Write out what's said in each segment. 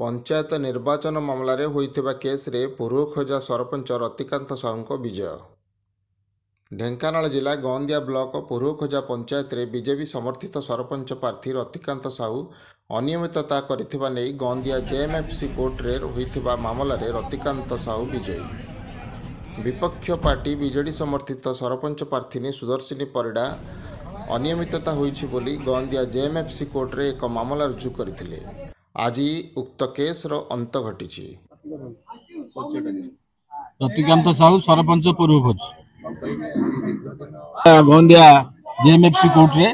पंचायत निर्वाचन मामलें होइथिबा केस्रे पूर्वखोजा सरपंच रतिकांत साहू विजय। ढेंकानाल जिला गोंदिया ब्लॉक पूर्वखोजा पंचायत रे बीजेपी समर्थित सरपंच प्रार्थी रतिकांत साहू अनियमितता करिथिबा नेई गोंदिया जेएमएफसी कोर्ट रे होइथिबा मामला रे रतिकांत साहू विजयी। विपक्ष पार्टी बीजेडी समर्थित सरपंच प्रार्थी सुदर्शिनी परिडा अनियमितता होइछि बोली गोंदिया जेएमएफसी कोर्ट रे एक मामला रुजु करथिले। आज उक्त केस रो अंत घटी। रतिकांत साहू सरपंच पूर्वखोज गोंदिया जेएमएफसी कोर्ट रे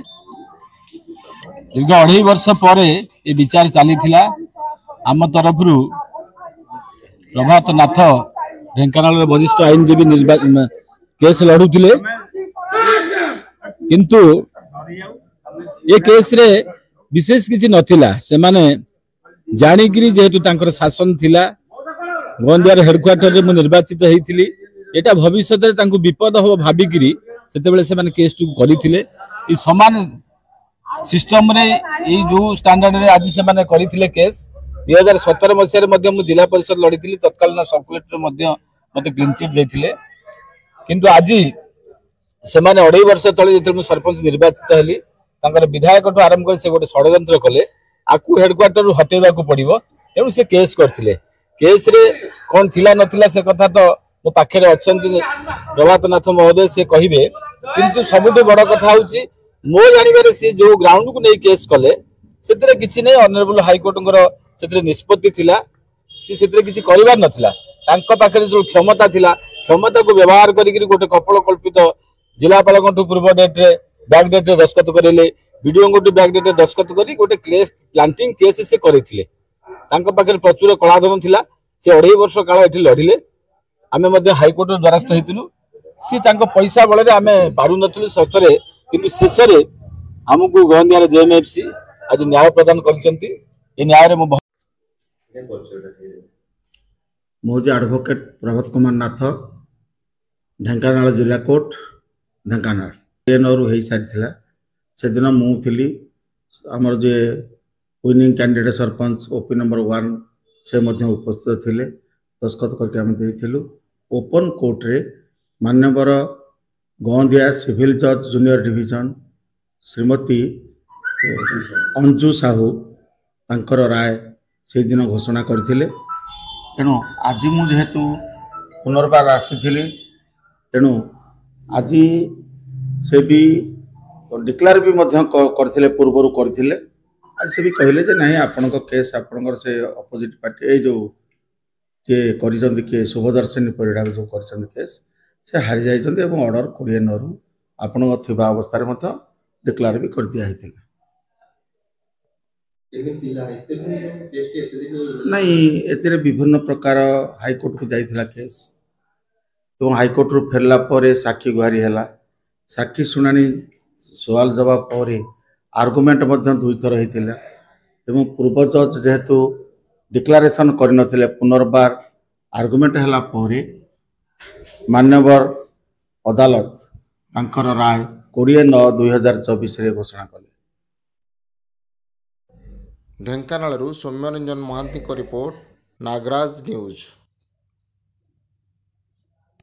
दीर्घ 2.5 वर्ष पर ये विचार चली आम तरफ प्रभात नाथ ढेंकानाल वरिष्ठ आईनजीवी केस लड़ुले किंतु ये केस रे विशेष किसी नथिला से माने जानिकी जेहेतु तांकर शासन थिला गोंदियार हेडक्वार्टर रे मु निर्वाचित होइथिली एटा भविष्य रे तांको विपद हो भाबिकी सेतेबेले से माने केस टू करिथिले ई समान सिस्टम रे ई जो स्टैंडर्ड रे आज से माने करिथिले केस 2017 मसिया रे मध्य मु जिला परिषद लड़िथिली तत्कालीन सब कलेक्टर मध्य मते क्लीन चिट देथिले किंतु आज से माने 2.5 वर्ष तळे जेते मु सरपंच निर्वाचित हेली तांकर विधायक टू आरंभ कर से गोटे षडयंत्र कले आकु हेडक्वार्टर हटेबा को पड़िबो तेणु से केस करथिले केस रे कोन थिला नथिला से कथा तो मो पाखे अछंती प्रभात नाथ महोदय से कहिबे किंतु सबुठे बड़ कथा होउची मो जानिबारे से जो ग्राउंड को नै केस कले सेतरे किछि नै ऑनरेबल हाई कोर्ट सेतरे निष्पत्ति थिला सेतरे किछि करिवार नथिला तांको पाखे जो क्षमता थिला क्षमता को व्यवहार करिकरी गोटे कपल कल्पित जिलापाल पूर्व डेट रे बैक डेट रे दस्खत करेले वीडियो गोटे बैक डेट रे दस्खत करी गोटे केस प्लांटिंग केस से करथिले तांको पाखे प्रचुर कलाधन थिला से 2.5 वर्ष काल एठी लढिले आमे मध्ये हाई कोर्ट द्वारस्थ हेतिलु सी तांको पैसा बळे रे आमे पारु नथिलु सचरे किंतु शेष रे हमकु गोंदिया जेएमएफसी आज न्याय प्रदान करचंती ए न्याय रे मोजे एडवोकेट प्रभात कुमार नाथ ढेंकानाल जिला कोर्ट ढेंकानाल एनरु हेई सारिथिला से दिन मु थिली हमर जे विनिंग कैंडिडेट सरपंच ओपी नंबर 1 से मध्य उपस्थित थिले दस्खत करके हम देथिलु ओपन कोर्ट रे मान्यवर गोंदिया सिविल जज जूनियर डिवीजन श्रीमती अंजू साहू तांकर राय से दिन घोषणा करथिले तेणु आज मु जेहेतु पुनर्बार आसीथिली तेणु आज से भी डिक्लेयर भी मध्य करथिले पूर्वरु करथिले आज से भी कहले जे नहीं आपनका केस आपनकर से अपोजिट पार्टी ए जो जे करिसंती के शुभदर्शनी परिडा जो करिसंती केस से हारि जाइसंती एवं ऑर्डर 29 रु आपनका थिबा अवस्था रे मध्य डिक्लेयर भी कर दिया हिथिला नहीं एतिरे विभिन्न प्रकार हाई कोर्ट को जाइथिला केस तो हाई कोर्ट रु फेरला परे साक्षी गुहारी हला साक्षी सुनानी सवाल जवाब पर आर्गुमेंट दुई थर होता एवं पूर्व जज जेहेतु डिक्लारेशन करनथिले पुनर्बार आर्गुमेंट हला पर मान्यवर अदालत तांकर राय 20/9/2024 रे घोषणा कले। ढेंकानाल सौम्यरंजन महांती को रिपोर्ट नागराज न्यूज।